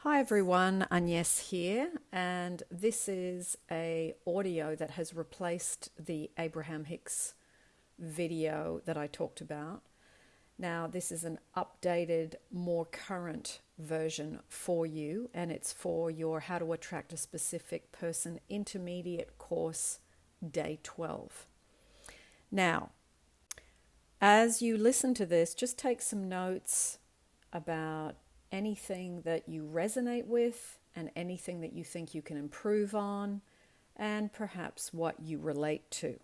Hi everyone, Agnes here, and this is a audio that has replaced the Abraham Hicks video that I talked about. Now this is an updated, more current version for you, and it's for your How to Attract a Specific Person Intermediate course, day 12. Now, as you listen to this, just take some notes about anything that you resonate with and anything that you think you can improve on, and perhaps what you relate to.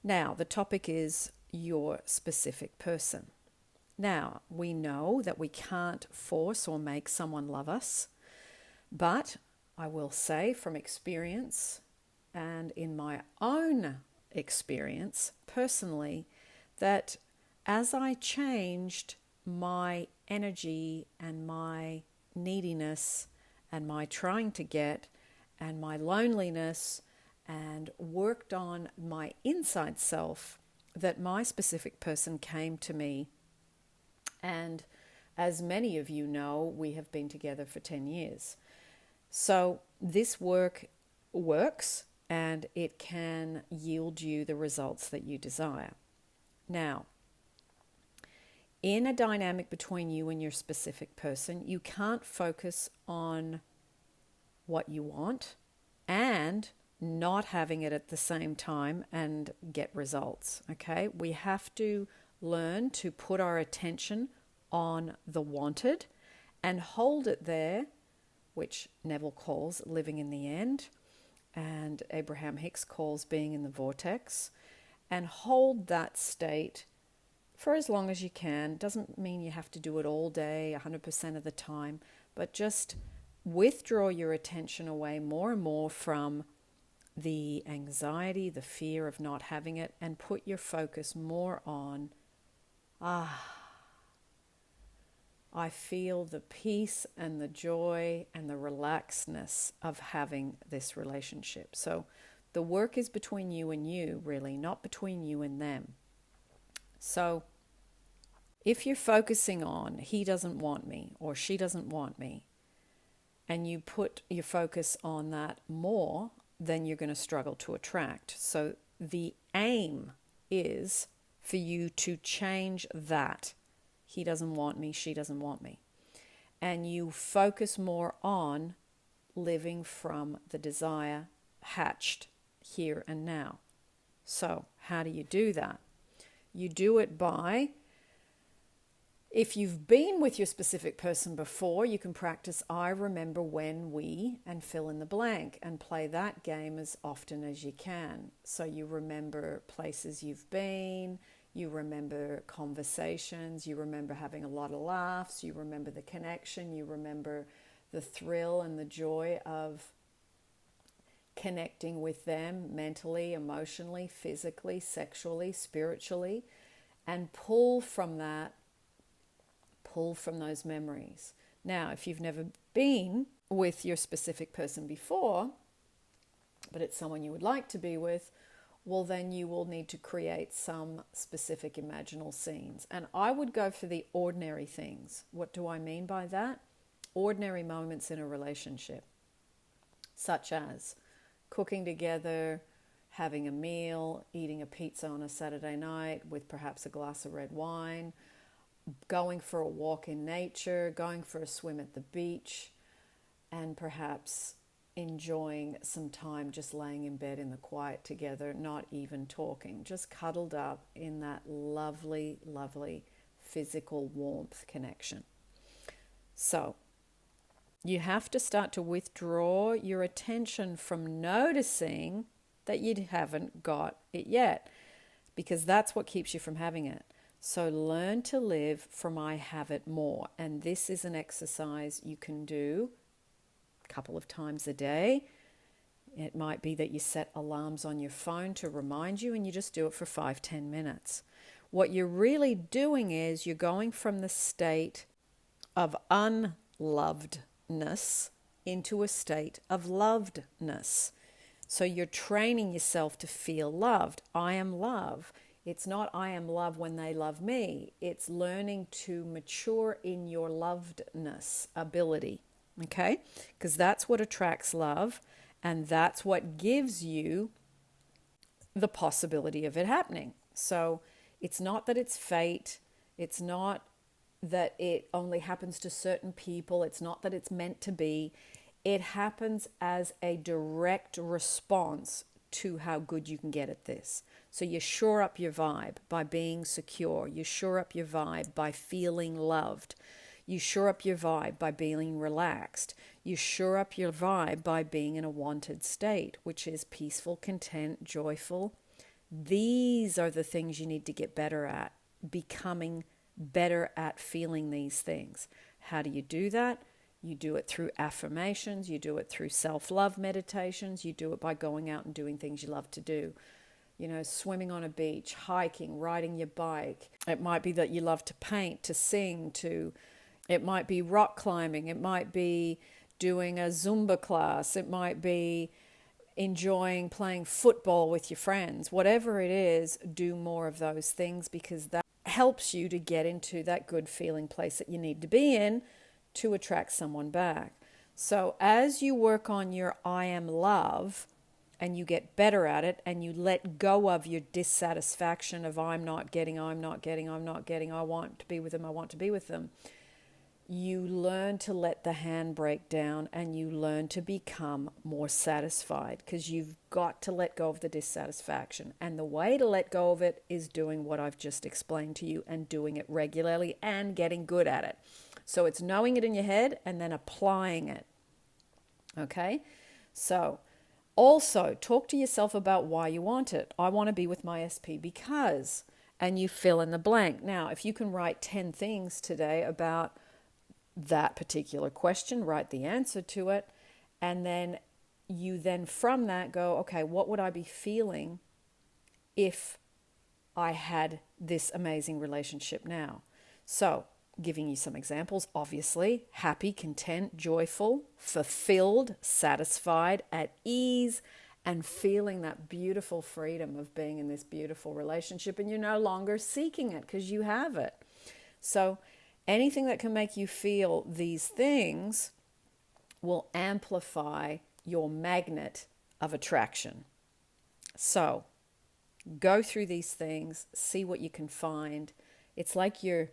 Now, the topic is your specific person. Now, we know that we can't force or make someone love us, but I will say from experience and in my own experience personally, that as I changed my energy and my neediness and my trying to get and my loneliness and worked on my inside self, that my specific person came to me. And as many of you know, we have been together for 10 years. So this work works and it can yield you the results that you desire. Now, in a dynamic between you and your specific person, you can't focus on what you want and not having it at the same time and get results, okay? We have to learn to put our attention on the wanted and hold it there, which Neville calls living in the end, and Abraham Hicks calls being in the vortex, and hold that state for as long as you can. Doesn't mean you have to do it all day, 100% of the time, but just withdraw your attention away more and more from the anxiety, the fear of not having it, and put your focus more on, I feel the peace and the joy and the relaxedness of having this relationship. So the work is between you and you, really, not between you and them. So if you're focusing on he doesn't want me or she doesn't want me, and you put your focus on that more, then you're going to struggle to attract. So the aim is for you to change that. He doesn't want me, she doesn't want me. And you focus more on living from the desire hatched here and now. So how do you do that? You do it by, if you've been with your specific person before, you can practice I remember when we, and fill in the blank, and play that game as often as you can. So you remember places you've been, you remember conversations, you remember having a lot of laughs, you remember the connection, you remember the thrill and the joy of connecting with them mentally, emotionally, physically, sexually, spiritually, and pull from those memories. Now, if you've never been with your specific person before, but it's someone you would like to be with, well, then you will need to create some specific imaginal scenes. And I would go for the ordinary things. What do I mean by that? Ordinary moments in a relationship, such as cooking together, having a meal, eating a pizza on a Saturday night with perhaps a glass of red wine, going for a walk in nature, going for a swim at the beach, and perhaps enjoying some time just laying in bed in the quiet together, not even talking, just cuddled up in that lovely, lovely physical warmth connection. So you have to start to withdraw your attention from noticing that you haven't got it yet, because that's what keeps you from having it. So learn to live from I have it more. And this is an exercise you can do a couple of times a day. It might be that you set alarms on your phone to remind you, and you just do it for 5-10 minutes. What you're really doing is you're going from the state of unlovedness into a state of lovedness. So you're training yourself to feel loved. I am love. It's not I am love when they love me. It's learning to mature in your lovedness ability, okay? Because that's what attracts love, and that's what gives you the possibility of it happening. So it's not that it's fate. It's not that it only happens to certain people. It's not that it's meant to be. It happens as a direct response to how good you can get at this. So you shore up your vibe by being secure. You shore up your vibe by feeling loved. You shore up your vibe by being relaxed. You shore up your vibe by being in a wanted state, which is peaceful, content, joyful. These are the things you need to get better at, becoming better at feeling these things. How do you do that? You do it through affirmations. You do it through self-love meditations. You do it by going out and doing things you love to do. You know, swimming on a beach, hiking, riding your bike. It might be that you love to paint, to sing, it might be rock climbing. It might be doing a Zumba class. It might be enjoying playing football with your friends. Whatever it is, do more of those things, because that helps you to get into that good feeling place that you need to be in to attract someone back. So as you work on your I am love and you get better at it and you let go of your dissatisfaction of I want to be with them, you learn to let the hand break down and you learn to become more satisfied, because you've got to let go of the dissatisfaction. And the way to let go of it is doing what I've just explained to you and doing it regularly and getting good at it. So it's knowing it in your head and then applying it. Okay? So also talk to yourself about why you want it. I want to be with my SP because, and you fill in the blank. Now, if you can write 10 things today about that particular question, write the answer to it, and then you then from that go, okay, what would I be feeling if I had this amazing relationship now? So giving you some examples, obviously, happy, content, joyful, fulfilled, satisfied, at ease, and feeling that beautiful freedom of being in this beautiful relationship, and you're no longer seeking it because you have it. So anything that can make you feel these things will amplify your magnet of attraction. So go through these things, see what you can find. It's like you're,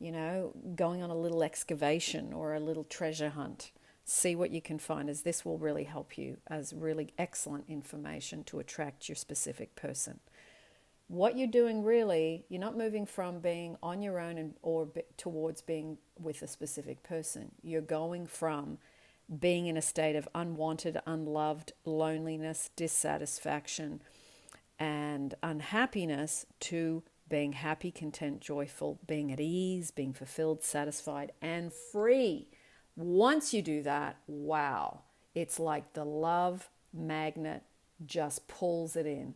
going on a little excavation or a little treasure hunt. See what you can find, as this will really help you as really excellent information to attract your specific person. What you're doing really, you're not moving from being on your own towards being with a specific person. You're going from being in a state of unwanted, unloved, loneliness, dissatisfaction, and unhappiness to being happy, content, joyful, being at ease, being fulfilled, satisfied, and free. Once you do that, wow, it's like the love magnet just pulls it in.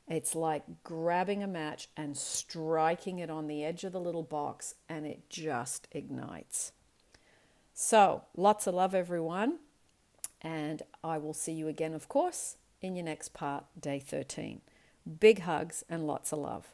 It's like grabbing a match and striking it on the edge of the little box, and it just ignites. So, lots of love, everyone. And I will see you again, of course, in your next part, day 13. Big hugs and lots of love.